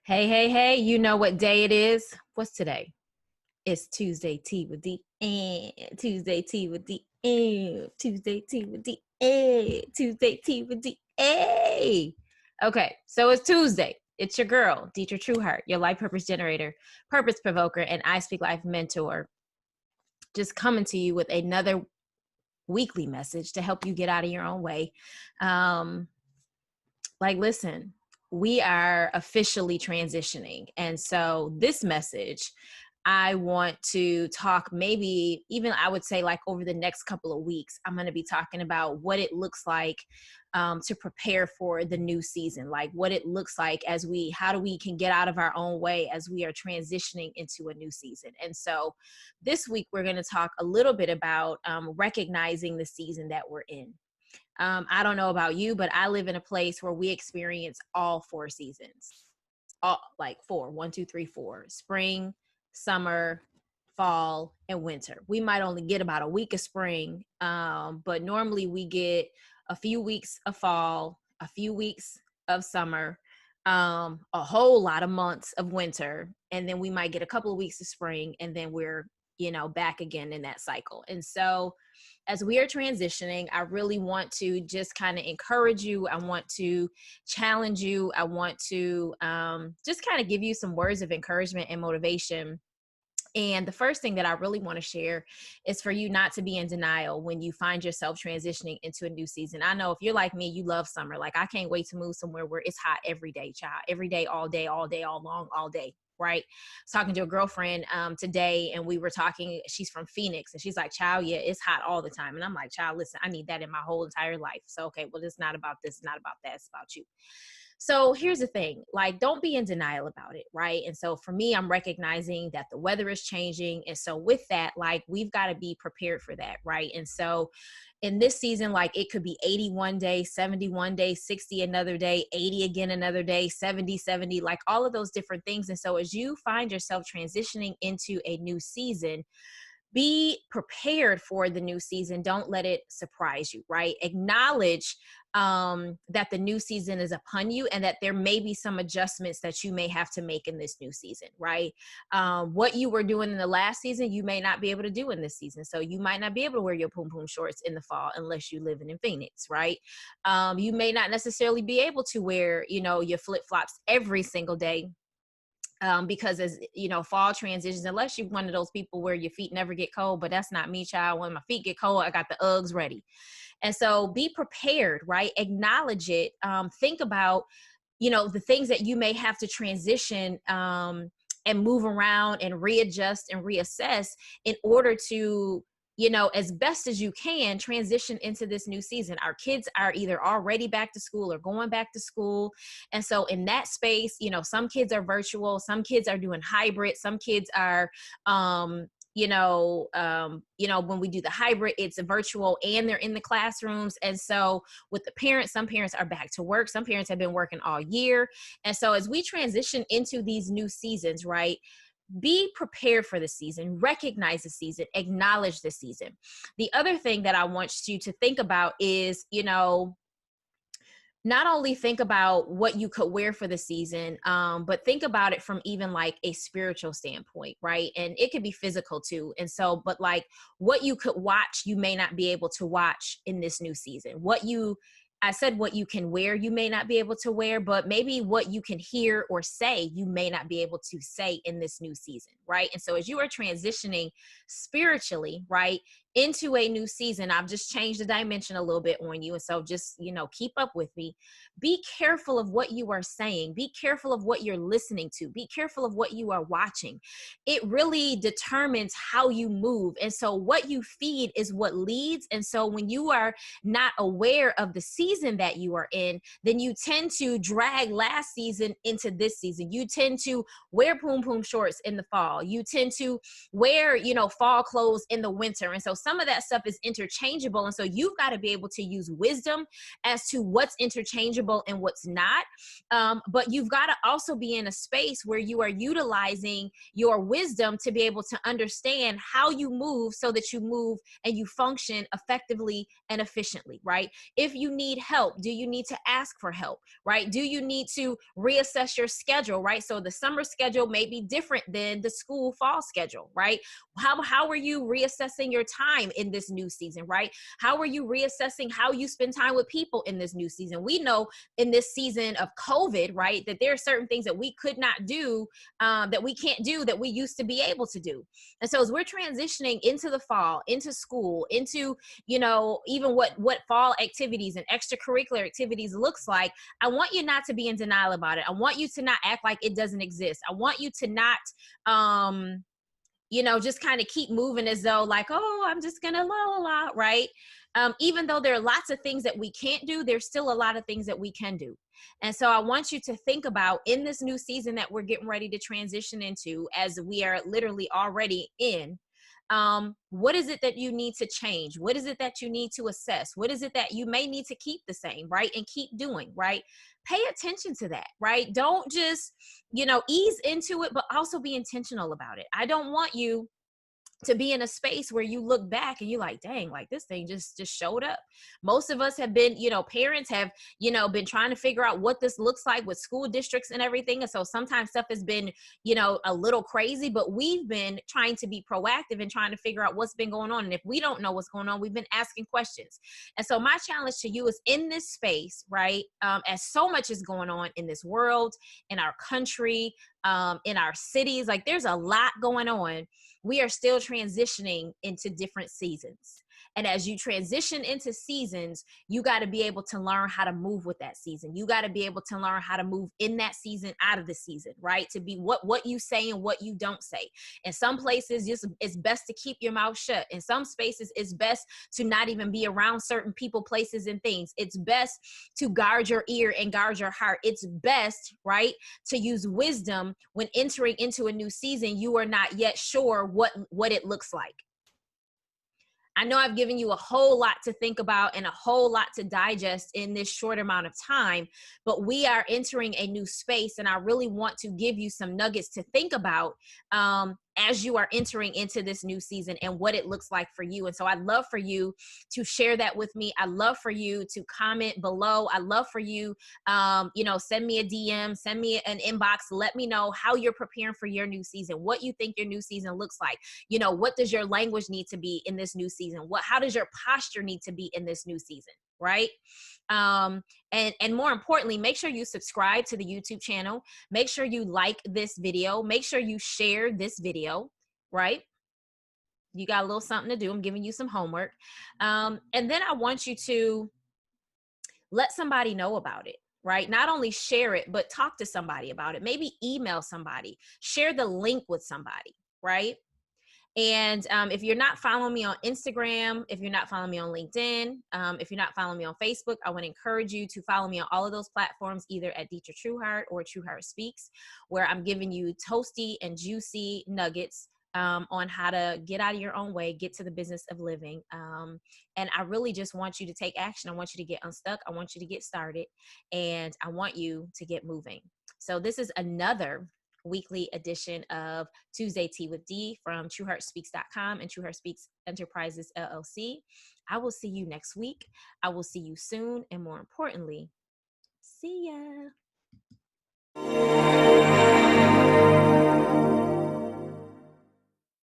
Hey, hey, hey, you know what day it is? What's today? It's Tuesday tea with the Tuesday tea with the Tuesday tea with the Tuesday tea with the Okay, so it's Tuesday. It's your girl, Detra Trueheart, your life purpose generator, purpose provoker, and iSpeaklife mentor. Just coming to you with another weekly message to help you get out of your own way. Listen, we are officially transitioning. And so this message, I want to talk maybe even I would say like over the next couple of weeks, I'm going to be talking about what it looks like to prepare for the new season, like what it looks like how do we can get out of our own way as we are transitioning into a new season. And so this week, we're going to talk a little bit about recognizing the season that we're in. I don't know about you, but I live in a place where we experience all four seasons, all like four, 1, 2, 3, 4, spring, summer, fall, and winter. We might only get about a week of spring, but normally we get a few weeks of fall, a few weeks of summer, a whole lot of months of winter, and then we might get a couple of weeks of spring, and then we're back again in that cycle. And so as we are transitioning, I really want to just kind of encourage you. I want to challenge you. I want to just kind of give you some words of encouragement and motivation. And the first thing that I really want to share is for you not to be in denial when you find yourself transitioning into a new season. I know if you're like me, you love summer. Like I can't wait to move somewhere where it's hot every day, child. Every day, all day, all day, all long, all day. Right. I was talking to a girlfriend today and we were talking, she's from Phoenix and she's like, child, yeah, it's hot all the time. And I'm like, child, listen, I need that in my whole entire life. So, okay, well, it's not about this, it's not about that, it's about you. So here's the thing, like, don't be in denial about it, right? And so for me, I'm recognizing that the weather is changing. And so with that, like, we've got to be prepared for that, right? And so in this season, like, it could be 81 days, 71 days, 60 another day, 80 again another day, 70, like all of those different things. And so as you find yourself transitioning into a new season, be prepared for the new season. Don't let it surprise you, right? Acknowledge that the new season is upon you and that there may be some adjustments that you may have to make in this new season, right? What you were doing in the last season, you may not be able to do in this season. So you might not be able to wear your poom poom shorts in the fall unless you live in Phoenix, right? You may not necessarily be able to wear, your flip flops every single day because as fall transitions, unless you're one of those people where your feet never get cold, but that's not me, child. When my feet get cold, I got the Uggs ready. And so be prepared, right? Acknowledge it. Think about, the things that you may have to transition and move around and readjust and reassess in order to as best as you can transition into this new season. Our kids are either already back to school or going back to school. And so in that space, some kids are virtual, some kids are doing hybrid, some kids are, when we do the hybrid, it's a virtual and they're in the classrooms. And so with the parents, some parents are back to work. Some parents have been working all year. And so as we transition into these new seasons, right, be prepared for the season, recognize the season, acknowledge the season. The other thing that I want you to think about is, not only think about what you could wear for the season, but think about it from even like a spiritual standpoint, right? And it could be physical too. And so, but like what you could watch, you may not be able to watch in this new season. I said what you can wear, you may not be able to wear, but maybe what you can hear or say, you may not be able to say in this new season, right? And so as you are transitioning spiritually, right, into a new season, I've just changed the dimension a little bit on you. And so just, keep up with me. Be careful of what you are saying. Be careful of what you're listening to. Be careful of what you are watching. It really determines how you move. And so what you feed is what leads. And so when you are not aware of the season that you are in, then you tend to drag last season into this season. You tend to wear poom poom shorts in the fall. You tend to wear, fall clothes in the winter. And so some of that stuff is interchangeable. And so you've got to be able to use wisdom as to what's interchangeable and what's not. But you've got to also be in a space where you are utilizing your wisdom to be able to understand how you move so that you move and you function effectively and efficiently, right? If you need help, do you need to ask for help, right? Do you need to reassess your schedule, right? So the summer schedule may be different than the school fall schedule, right? How are you reassessing your time in this new season, right? How are you reassessing how you spend time with people in this new season? We know in this season of COVID, right, that there are certain things that we could not do, that we can't do that we used to be able to do. And so as we're transitioning into the fall, into school, into, you know, even what fall activities and extracurricular activities looks like, I want you not to be in denial about it. I want you to not act like it doesn't exist. I want you to not, you know, just kind of keep moving as though like, oh, I'm just gonna la la la, right? Even though there are lots of things that we can't do, there's still a lot of things that we can do. And so I want you to think about in this new season that we're getting ready to transition into, as we are literally already in, what is it that you need to change? What is it that you need to assess? What is it that you may need to keep the same, right? And keep doing, right? Pay attention to that, right? Don't just, you know, ease into it, but also be intentional about it. I don't want you to be in a space where you look back and you're like, dang, like this thing just showed up. Most of us have been, you know, parents have, you know, been trying to figure out what this looks like with school districts and everything. And so sometimes stuff has been, you know, a little crazy, but we've been trying to be proactive and trying to figure out what's been going on. And if we don't know what's going on, we've been asking questions. And so my challenge to you is in this space, right? As so much is going on in this world, in our country, in our cities, like there's a lot going on. We are still transitioning into different seasons. And as you transition into seasons, you got to be able to learn how to move with that season. You got to be able to learn how to move in that season, out of the season, right? To be what you say and what you don't say. In some places, it's best to keep your mouth shut. In some spaces, it's best to not even be around certain people, places, and things. It's best to guard your ear and guard your heart. It's best, right, to use wisdom when entering into a new season. You are not yet sure what it looks like. I know I've given you a whole lot to think about and a whole lot to digest in this short amount of time, but we are entering a new space, and I really want to give you some nuggets to think about as you are entering into this new season and what it looks like for you. And so I'd love for you to share that with me. I'd love for you to comment below. I'd love for you, you know, send me a DM, send me an inbox. Let me know how you're preparing for your new season, what you think your new season looks like. You know, what does your language need to be in this new season? How does your posture need to be in this new season, right? And more importantly, make sure you subscribe to the YouTube channel. Make sure you like this video. Make sure you share this video, right? You got a little something to do. I'm giving you some homework. And then I want you to let somebody know about it, right? Not only share it, but talk to somebody about it. Maybe email somebody, share the link with somebody, right? And if you're not following me on Instagram, if you're not following me on LinkedIn, if you're not following me on Facebook, I want to encourage you to follow me on all of those platforms, either at Detra Trueheart or TrueheartSpeaks, where I'm giving you toasty and juicy nuggets on how to get out of your own way, get to the business of living. And I really just want you to take action. I want you to get unstuck. I want you to get started, and I want you to get moving. So this is another weekly edition of Tuesday Tea with D from TrueheartSpeaks.com and TrueheartSpeaks Enterprises LLC. I will see you next week. I will see you soon. And more importantly, see ya.